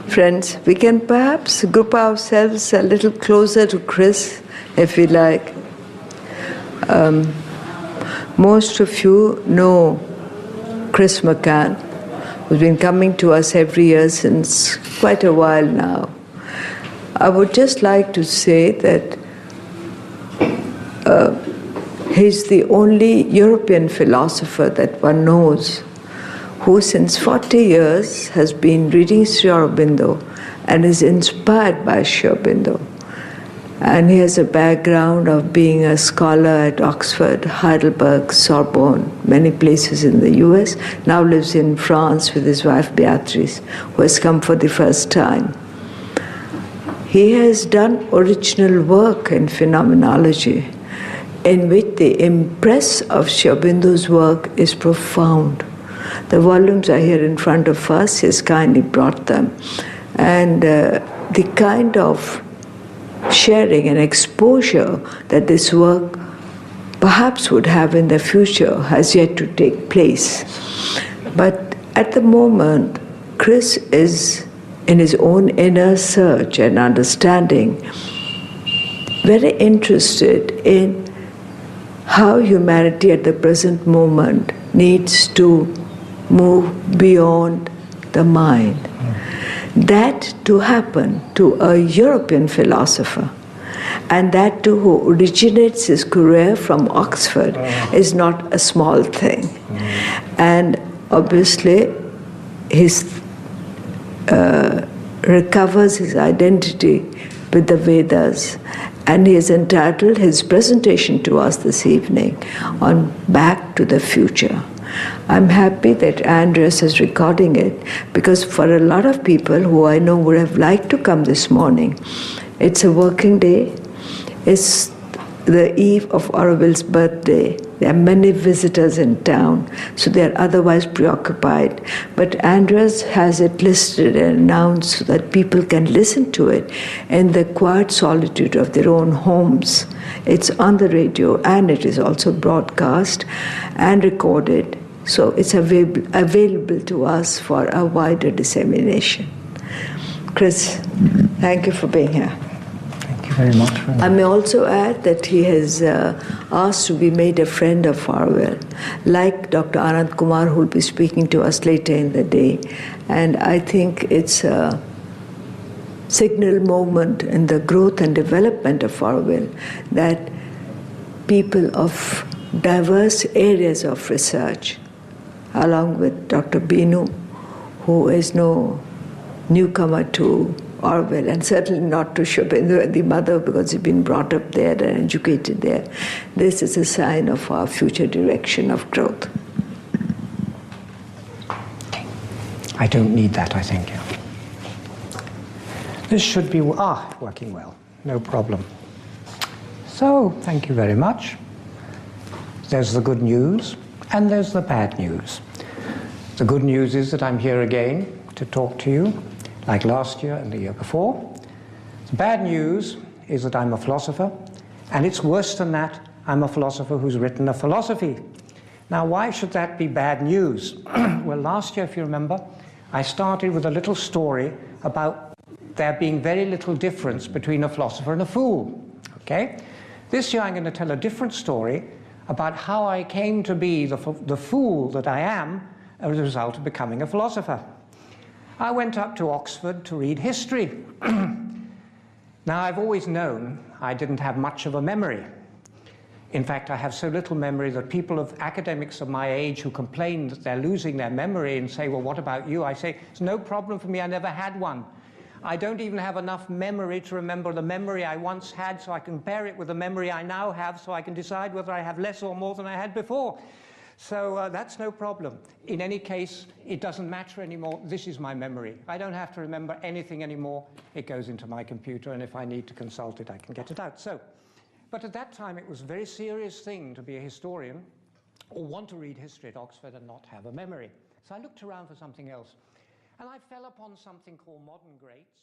Friends, we can perhaps group ourselves a little closer to Chris, if we like. Most of you know Chris Macann, who's been coming to us every year since quite a while now. I would just like to say that he's the only European philosopher that one knows who since 40 years has been reading Sri Aurobindo and is inspired by Sri Aurobindo. And he has a background of being a scholar at Oxford, Heidelberg, Sorbonne, many places in the US, now lives in France with his wife Beatrice, who has come for the first time. He has done original work in phenomenology, in which the impress of Sri Aurobindo's work is profound. The volumes are here in front of us. He has kindly brought them. And the kind of sharing and exposure that this work perhaps would have in the future has yet to take place. But at the moment, Chris is, in his own inner search and understanding, very interested in how humanity at the present moment needs to move beyond the mind. That to happen to a European philosopher, and that too who originates his career from Oxford, is not a small thing. And obviously, he recovers his identity with the Vedas, and he has entitled his presentation to us this evening on Back to the Future. I'm happy that Andreas is recording it, because for a lot of people who I know would have liked to come this morning, it's a working day. It's the eve of Auroville's birthday. There are many visitors in town, so they're otherwise preoccupied. But Andreas has it listed and announced so that people can listen to it in the quiet solitude of their own homes. It's on the radio, and it is also broadcast and recorded, so it's available to us for a wider dissemination. Chris, thank you for being here. Thank you very much. I may also add that he has asked to be made a friend of Auroville, like Dr. Anand Kumar, who will be speaking to us later in the day. And I think it's a signal moment in the growth and development of Auroville that people of diverse areas of research, along with Dr. Binu, who is no newcomer to Auroville, and certainly not to Sri Aurobindo, the mother, because he's been brought up there and educated there. This is a sign of our future direction of growth. I don't need that, I think. This should be working well, no problem. So, thank you very much. There's the good news, and there's the bad news. The good news is that I'm here again to talk to you, like last year and the year before. The bad news is that I'm a philosopher, and it's worse than that, I'm a philosopher who's written a philosophy. Now, why should that be bad news? Well, last year, if you remember, I started with a little story about there being very little difference between a philosopher and a fool, okay? This year I'm going to tell a different story about how I came to be the fool that I am as a result of becoming a philosopher. I went up to Oxford to read history. Now, I've always known I didn't have much of a memory. In fact, I have so little memory that academics of my age who complain that they're losing their memory and say, well, what about you? I say, it's no problem for me, I never had one. I don't even have enough memory to remember the memory I once had, so I can compare it with the memory I now have, so I can decide whether I have less or more than I had before. So that's no problem. In any case, it doesn't matter anymore. This is my memory. I don't have to remember anything anymore. It goes into my computer, and if I need to consult it, I can get it out. But at that time, it was a very serious thing to be a historian or want to read history at Oxford and not have a memory. So I looked around for something else. And I fell upon something called modern greats.